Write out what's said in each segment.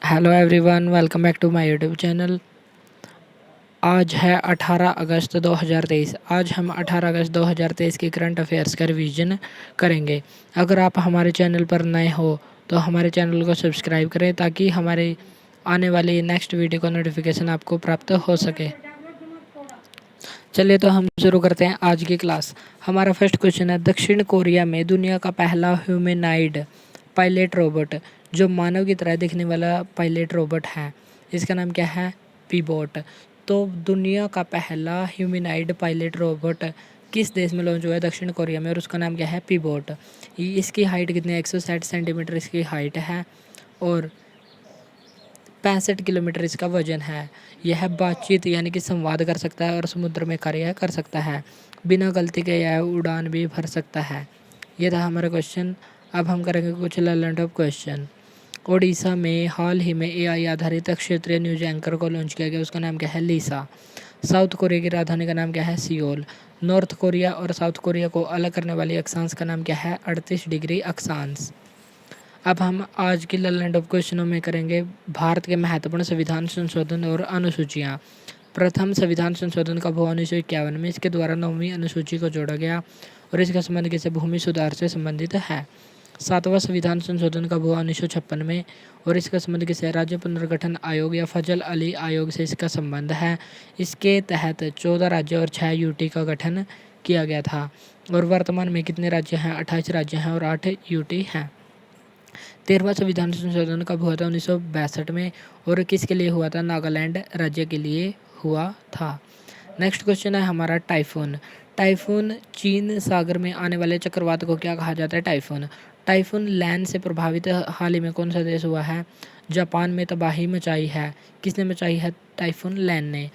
Hello everyone, welcome back to my YouTube channel. आज है 18 अगस्त 2023। आज हम 18 अगस्त 2023 की करंट अफेयर्स का रिवीजन करेंगे। अगर आप हमारे चैनल पर नए हो तो हमारे चैनल को सब्सक्राइब करें ताकि हमारे आने वाली नेक्स्ट वीडियो का नोटिफिकेशन आपको प्राप्त हो सके। चलिए तो हम शुरू करते हैं आज की क्लास। हमारा फर्स्ट क्वेश्चन है, दक्षिण कोरिया में दुनिया का पहला ह्यूमैनॉइड पायलट रोबोट, जो मानव की तरह दिखने वाला पायलट रोबोट है, इसका नाम क्या है? पीबोट। तो दुनिया का पहला ह्यूमैनॉइड पायलट रोबोट किस देश में लॉन्च हुआ है? दक्षिण कोरिया में, और उसका नाम क्या है? पीबोट। इसकी हाइट कितनी है? 160 सेंटीमीटर इसकी हाइट है और 65 किलोमीटर इसका वजन है। यह बातचीत यानी कि संवाद कर सकता है और समुद्र में कार्य कर सकता है। बिना गलती के यह उड़ान भी भर सकता है। ये था हमारा क्वेश्चन। अब हम करेंगे कुछ लर्न ऑफ क्वेश्चन। ओडिशा में हाल ही में एआई आधारित क्षेत्रीय न्यूज एंकर को लॉन्च किया गया, उसका नाम क्या है? लीसा। साउथ कोरिया की राजधानी का नाम क्या है? सियोल। नॉर्थ कोरिया और साउथ कोरिया को अलग करने वाली अक्षांश का नाम क्या है? 38 डिग्री अक्षांश। अब हम आज की लर्न ऑफ क्वेश्चनों में करेंगे भारत के महत्वपूर्ण संविधान संशोधन और अनुसूचियाँ। प्रथम संविधान संशोधन कब हुआ? 1951 में। इसके द्वारा 9वीं अनुसूची को जोड़ा गया और इसका संबंध किसी भूमि सुधार से संबंधित है। 7वां संविधान संशोधन कब हुआ? 1956 में और इसका संबंध किसी राज्य पुनर्गठन आयोग या फजल अली आयोग से इसका संबंध है। इसके तहत 14 राज्य और 6 यूटी का गठन किया गया था। और वर्तमान में कितने राज्य हैं? 28 राज्य हैं और 8 यूटी हैं। 13वां संविधान संशोधन कब हुआ था? 1962 में और किसके लिए हुआ था? नागालैंड राज्य के लिए हुआ था। नेक्स्ट क्वेश्चन है हमारा टाइफून। टाइफून चीन सागर में आने वाले चक्रवात को क्या कहा जाता है? टाइफून। टाइफून लैन से प्रभावित हाल ही में कौन सा देश हुआ है? जापान में तबाही मचाई है। किसने मचाई है? टाइफून लैन ने।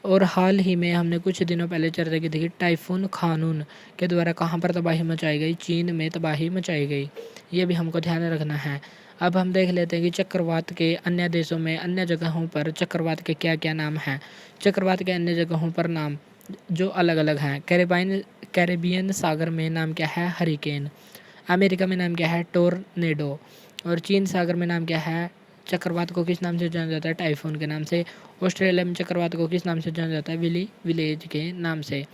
और हाल ही में हमने कुछ दिनों पहले चर्चा की थी, टाइफून खानून के द्वारा कहाँ पर तबाही मचाई गई? चीन में तबाही मचाई गई। ये भी हमको ध्यान रखना है। अब हम देख लेते हैं कि चक्रवात के अन्य देशों में, अन्य जगहों पर चक्रवात के क्या क्या नाम हैं। चक्रवात के अन्य जगहों पर नाम जो अलग अलग हैं, कैरेबियन सागर में नाम क्या है? हरिकेन। अमेरिका में नाम क्या है? टोर्नेडो। और चीन सागर में नाम क्या है? चक्रवात को किस नाम से जाना जाता है? टाइफून के नाम से। ऑस्ट्रेलिया में चक्रवात को किस नाम से जाना जाता है? विली विलेज के नाम से।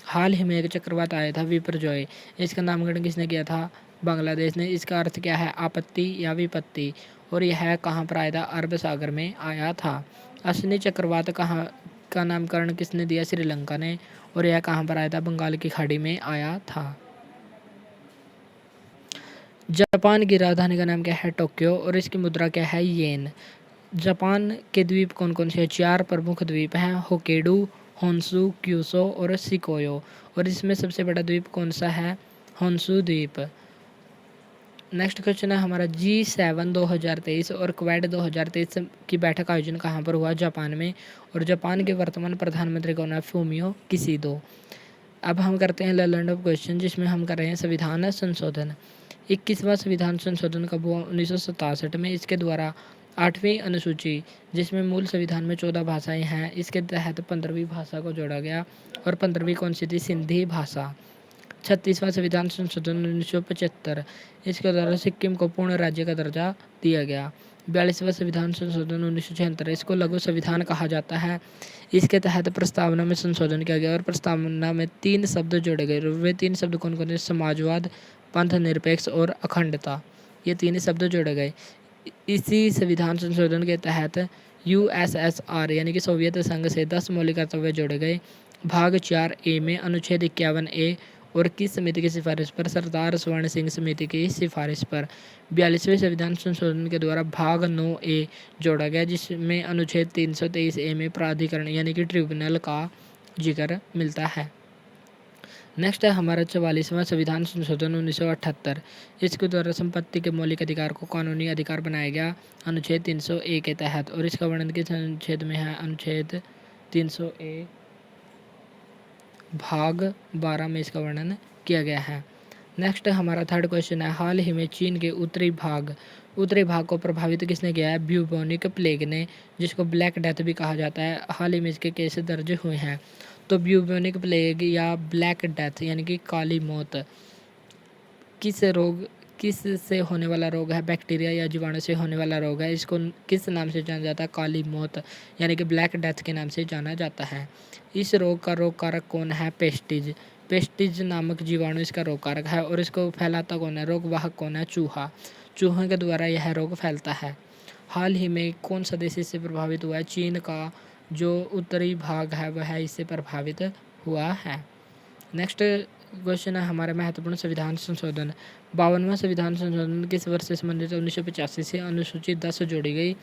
हाल ही में एक चक्रवात आया था, विपरजॉय। इसका नामकरण किसने किया था? बांग्लादेश ने। इसका अर्थ क्या है? आपत्ति या विपत्ति। और यह कहाँ पर आया था? अरब सागर में आया था। असनी चक्रवात कहाँ का नामकरण किसने दिया? श्रीलंका ने। और यह कहाँ पर आया था? बंगाल की खाड़ी में आया था। जापान की राजधानी का नाम क्या है? टोक्यो। और इसकी मुद्रा क्या है? येन। जापान के द्वीप कौन कौन से हैं? 4 प्रमुख द्वीप हैं, होक्काइडो, होन्शु, क्यूशू और शिकोयो। और इसमें सबसे बड़ा द्वीप कौन सा है? होन्शु द्वीप। नेक्स्ट क्वेश्चन है हमारा, G7 2023 और क्वेड 2023 की बैठक आयोजन कहाँ पर हुआ? जापान में। और जापान के वर्तमान प्रधानमंत्री कौन है? फूमियो किशिदो। अब हम करते हैं लर्न ऑफ क्वेश्चन, जिसमें हम कर रहे हैं संविधान संशोधन। 21वां संविधान संशोधन कब हुआ? 1967 में। इसके द्वारा 8वीं अनुसूची, जिसमें मूल संविधान में 14 भाषाएं हैं, इसके तहत 15वीं भाषा को जोड़ा गया और 15वीं कौन सी थी? सिंधी भाषा। 36वां संविधान संशोधन 1975, इसके द्वारा सिक्किम को पूर्ण राज्य का दर्जा दिया गया। 42वां संविधान संशोधन 1976, इसको लघु संविधान कहा जाता है। इसके तहत प्रस्तावना में संशोधन किया गया और प्रस्तावना में 3 शब्द जोड़े गए। वे 3 शब्द कौन कौन से? समाजवाद, पंथ निरपेक्ष और अखंडता। ये 3 शब्द जोड़े गए। इसी संविधान संशोधन के तहत यूएसएसआर यानी कि सोवियत संघ से 10 मौलिक कर्तव्य जोड़े गए। भाग 4A में अनुच्छेद 51A और किस समिति की सिफारिश पर? सरदार स्वर्ण सिंह समिति की सिफारिश पर। 42वें संविधान संशोधन के द्वारा भाग 9A जोड़ा गया, जिसमें अनुच्छेद 323A में प्राधिकरण यानी कि ट्रिब्यूनल का जिक्र मिलता है। नेक्स्ट है हमारा 44वां संविधान संशोधन 1978, इसके द्वारा संपत्ति के मौलिक अधिकार को कानूनी अधिकार बनाया गया अनुच्छेद 300A के तहत। और इसका वर्णन किस अनुच्छेद में है? अनुच्छेद 300A भाग 12 में इसका वर्णन किया गया है। नेक्स्ट हमारा थर्ड क्वेश्चन है, हाल ही में चीन के उत्तरी भाग को प्रभावित किसने किया है? ब्यूबोनिक प्लेग ने, जिसको ब्लैक डेथ भी कहा जाता है। हाल ही में इसके केस दर्ज हुए हैं। तो ब्यूबोनिक प्लेग या ब्लैक डेथ यानी कि काली मौत किस रोग किस से होने वाला रोग है? बैक्टीरिया या जीवाणु से होने वाला रोग है। इसको किस नाम से जाना जाता है? काली मौत यानी कि ब्लैक डेथ के नाम से जाना जाता है। इस रोग का रोग कारक कौन है? पेस्टिज। पेस्टिज नामक जीवाणु इसका रोग कारक है। और इसको फैलाता कौन है? रोग वाहक कौन है? चूहा। चूहे के द्वारा यह रोग फैलता है। हाल ही में कौन सा देश इससे प्रभावित हुआ है? चीन का जो उत्तरी भाग है वह इससे प्रभावित हुआ है। नेक्स्ट क्वेश्चन है हमारा महत्वपूर्ण संविधान संशोधन। 52वां संविधान संशोधन किस वर्ष से संबंधित है? 1985 से अनुसूची 10 जोड़ी गई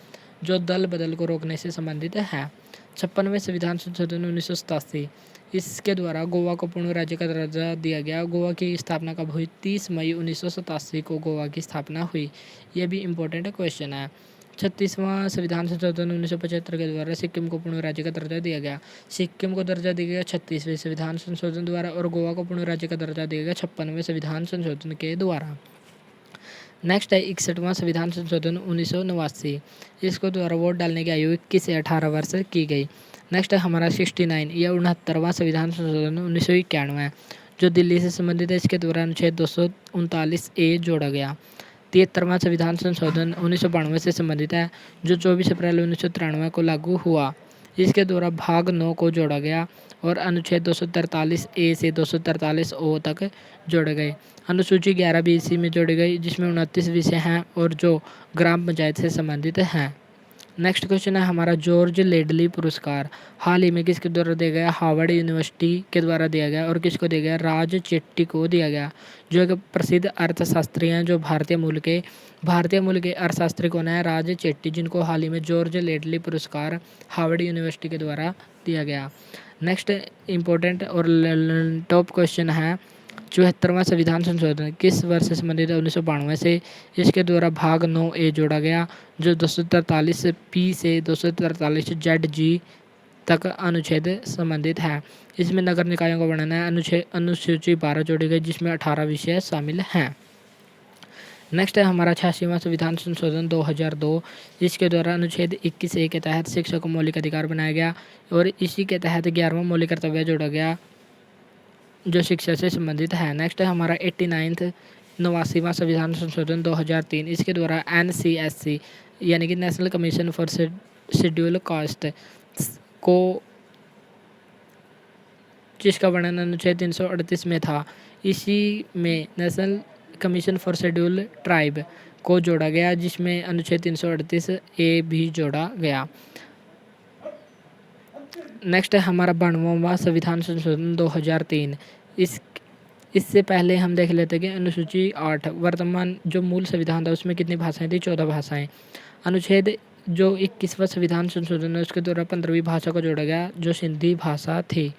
जो दल बदल को रोकने से संबंधित है। 56वें संविधान संशोधन 1987, इसके द्वारा गोवा को पूर्ण राज्य का दर्जा दिया गया। गोवा की स्थापना कब हुई? 30 मई 1987 को गोवा की स्थापना हुई। यह भी इम्पोर्टेंट क्वेश्चन है। 36वां संविधान संशोधन 1975 के द्वारा सिक्किम को पूर्ण राज्य का दर्जा दिया गया। सिक्किम को दर्जा दिया गया 36वें संविधान संशोधन द्वारा और गोवा को पूर्ण राज्य का दर्जा दिया गया 56वें संविधान संशोधन के द्वारा। नेक्स्ट है 61वां संविधान संशोधन 1989, इसको द्वारा वोट डालने की आयु 21 से 18 वर्ष की गई। नेक्स्ट है हमारा 69 या 69वां संविधान संशोधन 1991 जो दिल्ली से संबंधित है। इसके द्वारा अनुच्छेद 239A जोड़ा गया। 73वां संविधान संशोधन 1992 से संबंधित है जो 24 अप्रैल 1993 को लागू हुआ। इसके द्वारा भाग 9 को जोड़ा गया और अनुच्छेद 243A से 243O तक जोड़े गए। अनुसूची 11 भी इसी में जोड़ी गई जिसमें 29 विषय हैं और जो ग्राम पंचायत से संबंधित हैं। नेक्स्ट क्वेश्चन है हमारा जॉर्ज लेडली पुरस्कार हाल ही में किसके द्वारा दिया गया? हार्वर्ड यूनिवर्सिटी के द्वारा दिया गया। और किसको दिया गया? राज चेट्टी को दिया गया जो एक प्रसिद्ध अर्थशास्त्री हैं जो भारतीय मूल के अर्थशास्त्री कौन है? राज चेट्टी, जिनको हाल ही में जॉर्ज लेडली पुरस्कार हार्वर्ड यूनिवर्सिटी के द्वारा दिया गया। नेक्स्ट इम्पोर्टेंट और टॉप क्वेश्चन है 74वां संविधान संशोधन किस वर्ष से संबंधित है? 1992 से। इसके द्वारा भाग 9A जोड़ा गया जो 243P से 243ZG तक अनुच्छेद संबंधित है। इसमें नगर निकायों का वर्णन है। अनुसूची 12 जोड़ी गई जिसमें 18 विषय शामिल हैं। नेक्स्ट है हमारा 86वां संविधान संशोधन 2002, इसके द्वारा अनुच्छेद 21A के तहत शिक्षा को मौलिक अधिकार बनाया गया और इसी के तहत 11वां मौलिक कर्तव्य जोड़ा गया जो शिक्षा से संबंधित है। नेक्स्ट है हमारा 89वां संविधान संशोधन 2003, इसके द्वारा NCSC यानी कि national commission for schedule caste को जिसका वर्णन अनुच्छेद 338 में था। इसी में national commission for schedule tribe को जोड़ा गया जिसमें अनुच्छेद 338A भी जोड़ा गया। नेक्स्ट है हमारा 92वां संविधान संशोधन 2003, इससे पहले हम देख लेते हैं कि अनुसूची 8 वर्तमान जो मूल संविधान था उसमें कितनी भाषाएं थी? 14 भाषाएं। अनुच्छेद जो 21वां संविधान संशोधन है उसके द्वारा 15वीं भाषा को जोड़ा गया जो सिंधी भाषा थी।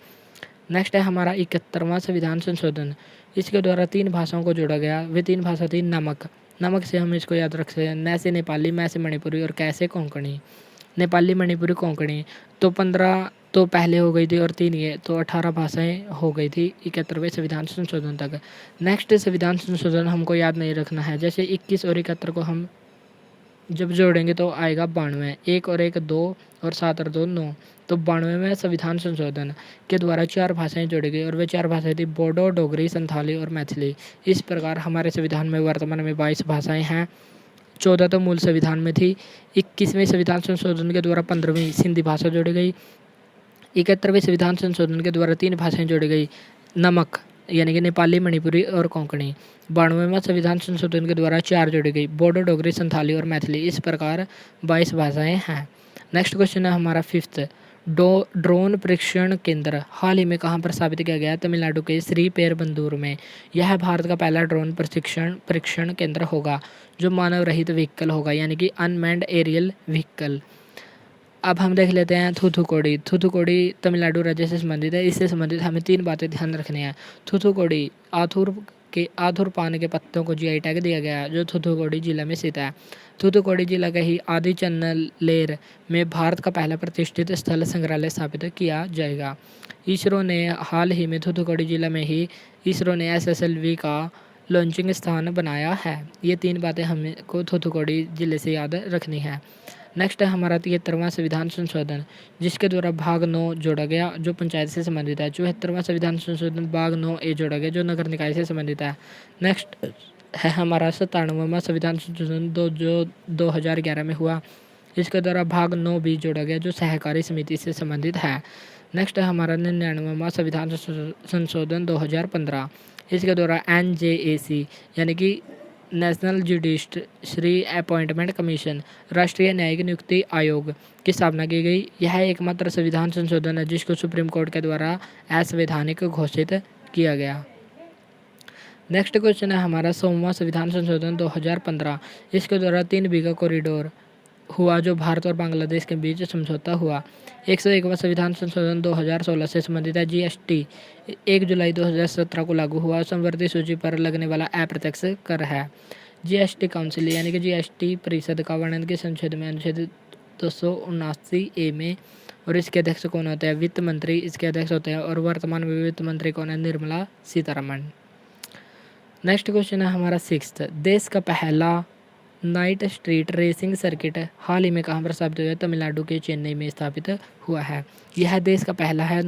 नेक्स्ट है हमारा 71वां संविधान संशोधन, इसके द्वारा 3 भाषाओं को जोड़ा गया। वे 3 भाषा थी नमक से हम इसको याद रख सकते हैं, न से नेपाली, मैं से मणिपुरी और कै से कोंकणी। नेपाली, मणिपुरी, कोंकणी तो 15 तो पहले हो गई थी और 3 ये तो 18 भाषाएं हो गई थी 71वें संविधान संशोधन तक। नेक्स्ट संविधान संशोधन हमको याद नहीं रखना है, जैसे 21 और 71 को हम जब जोड़ेंगे तो आएगा 92, 1 और 1 2 और 7 और 2 9, तो 92वें संविधान संशोधन के द्वारा 4 भाषाएं जोड़ी गई और वे 4 भाषाएं थी बोडो, डोगरी, संथाली और मैथिली। इस प्रकार हमारे संविधान में वर्तमान में 22 भाषाएं हैं। 14 तो मूल संविधान में थी। 21वें संविधान संशोधन के द्वारा 15वीं सिंधी भाषा जोड़ी गई। 71वें संविधान संशोधन के द्वारा 3 भाषाएं जोड़ी गई, नमक यानी कि नेपाली, मणिपुरी और कोंकणी। 92वें संविधान संशोधन के द्वारा 4 जोड़ी गई, बोडो, डोगरी, संथाली और मैथिली। इस प्रकार 22 भाषाएं हैं। नेक्स्ट क्वेश्चन है हमारा 5th, ड्रोन परीक्षण केंद्र हाल ही में कहाँ पर स्थापित किया गया? तमिलनाडु के श्रीपेरुम्बदूर में। यह भारत का पहला ड्रोन परीक्षण केंद्र होगा जो मानव रहित व्हीकल होगा यानी कि अनमैन्ड एरियल व्हीकल। अब हम देख लेते हैं थूथुकुडी तमिलनाडु राज्य से संबंधित है। इससे संबंधित हमें 3 बातें ध्यान रखनी है। थूथुकुडी आथुर पान के पत्तों को GI टैग दिया गया जो थूथुकुडी जिला में स्थित है। थूथुकुडी जिला के ही आदिचनलेर में भारत का पहला प्रतिष्ठित स्थल संग्रहालय स्थापित किया जाएगा। इसरो ने हाल ही में थूथुकुडी जिला में ही SSLV का लॉन्चिंग स्थान बनाया है। ये 3 बातें हमें को थूथुकुडी जिले से याद रखनी है। नेक्स्ट है हमारा 73वां संविधान संशोधन जिसके द्वारा भाग 9 जोड़ा गया जो पंचायत से संबंधित है। 74वां संविधान संशोधन भाग 9A जोड़ा गया जो नगर निकाय से संबंधित है। नेक्स्ट है हमारा 97वां संविधान संशोधन जो 2011 में हुआ। इसके द्वारा भाग 9 भी जोड़ा गया जो सहकारी समिति से संबंधित है। नेक्स्ट है हमारा 99वां संविधान संशोधन 2015। इसके द्वारा NJAC यानी कि नेशनल जुडिशरी अपॉइंटमेंट कमीशन राष्ट्रीय न्यायिक नियुक्ति आयोग की स्थापना की गई। यह एकमात्र संविधान संशोधन है जिसको सुप्रीम कोर्ट के द्वारा असंवैधानिक घोषित किया गया। नेक्स्ट क्वेश्चन है हमारा 100वां संविधान संशोधन 2015। इसके द्वारा 3 बीघा कॉरिडोर हुआ जो भारत और बांग्लादेश के बीच समझौता हुआ। 101वां संविधान संशोधन 2016 से संबंधित है। GST 1 जुलाई 2017 को लागू हुआ। संवर्धित सूची पर लगने वाला अप्रत्यक्ष कर है। GST काउंसिल यानी कि GST परिषद का वर्णन के संक्षेप में अनुच्छेद 279A में। और इसके अध्यक्ष कौन होते हैं? वित्त मंत्री इसके अध्यक्ष होते हैं। और वर्तमान में वित्त मंत्री कौन है? निर्मला सीतारमण। नेक्स्ट क्वेश्चन है हमारा 6th। देश का पहला नाइट स्ट्रीट रेसिंग सर्किट हाल ही में कहाँ पर स्थापित हुआ? तमिलनाडु के चेन्नई में स्थापित हुआ है। यह देश का पहला है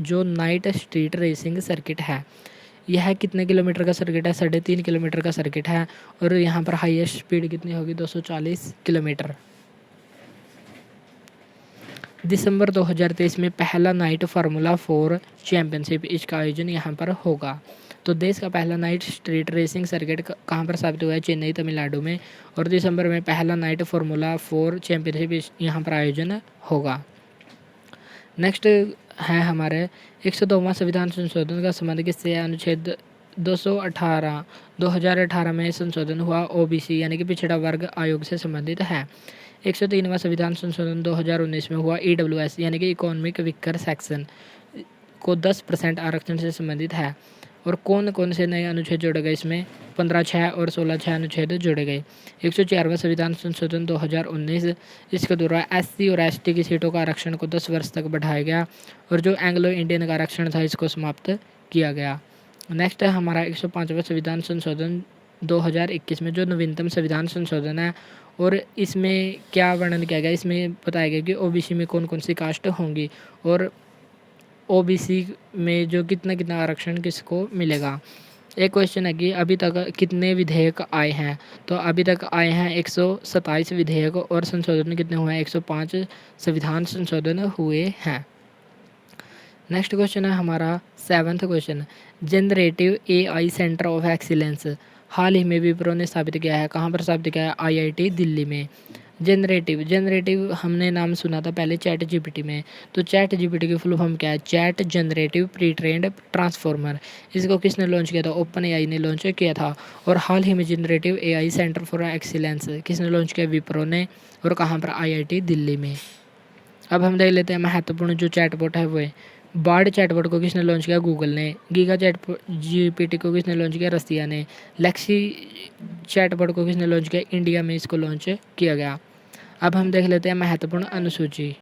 जो नाइट स्ट्रीट रेसिंग सर्किट है। यह कितने किलोमीटर का सर्किट है? 3.5 किलोमीटर का सर्किट है। और यहाँ पर हाईएस्ट स्पीड कितनी होगी? 240 किलोमीटर। दिसंबर 2023 में पहला नाइट फार्मूला 4 चैंपियनशिप इसका आयोजन यहाँ पर होगा। तो देश का पहला नाइट स्ट्रीट रेसिंग सर्किट कहाँ पर स्थापित हुआ है? चेन्नई तमिलनाडु में। और दिसंबर में पहला नाइट फार्मूला 4 चैंपियनशिप यहाँ पर आयोजन होगा। नेक्स्ट है हमारे 102वां संविधान संशोधन का संबंध किससे है? अनुच्छेद 218 2018 में संशोधन हुआ। OBC यानी कि पिछड़ा वर्ग आयोग से संबंधित है। 103वां संविधान संशोधन 2019 में हुआ। EWS यानी कि इकोनॉमिक वीकर सेक्शन को 10% आरक्षण से संबंधित है। और कौन कौन से नए अनुच्छेद जोड़े गए इसमें? 15(6) और 16(6) अनुच्छेद जोड़े गए। 104वां संविधान संशोधन 2019। इसके द्वारा SC और ST की सीटों का आरक्षण को 10 वर्ष तक बढ़ाया गया। और जो एंग्लो इंडियन का आरक्षण था इसको समाप्त किया गया। नेक्स्ट है हमारा 105वां संविधान संशोधन 2021 में जो नवीनतम संविधान संशोधन है। और इसमें क्या वर्णन किया गया? इसमें बताया गया कि OBC में कौन कौन सी कास्ट होंगी और OBC में जो कितना आरक्षण किसको मिलेगा। एक क्वेश्चन है कि अभी तक कितने विधेयक आए हैं? तो अभी तक आए हैं 127 विधेयक और संशोधन कितने हुए हैं? 105 संविधान संशोधन हुए हैं। नेक्स्ट क्वेश्चन है हमारा 7th question. Generative AI centre of excellence हाल ही में विप्रो ने स्थापित किया है। कहाँ पर स्थापित किया है? IIT दिल्ली में। जनरेटिव हमने नाम सुना था पहले ChatGPT में। तो ChatGPT की फुल फॉर्म क्या है? Chat generative pre trend transformer. इसको किसने लॉन्च किया था? OpenAI ने लॉन्च किया था। और हाल ही में generative AI centre for excellence किसने लॉन्च किया? विप्रो ने। और कहाँ पर? IIT दिल्ली में। अब हम देख लेते हैं महत्वपूर्ण जो चैटबॉट है वो है बार्ड चैटबॉट को किसने लॉन्च किया? गूगल ने। गीगा GPT को किसने लॉन्च किया? रसिया ने। लेक्सी चैटबॉट को किसने लॉन्च किया? इंडिया में इसको लॉन्च किया गया। अब हम देख लेते हैं महत्वपूर्ण अनुसूची।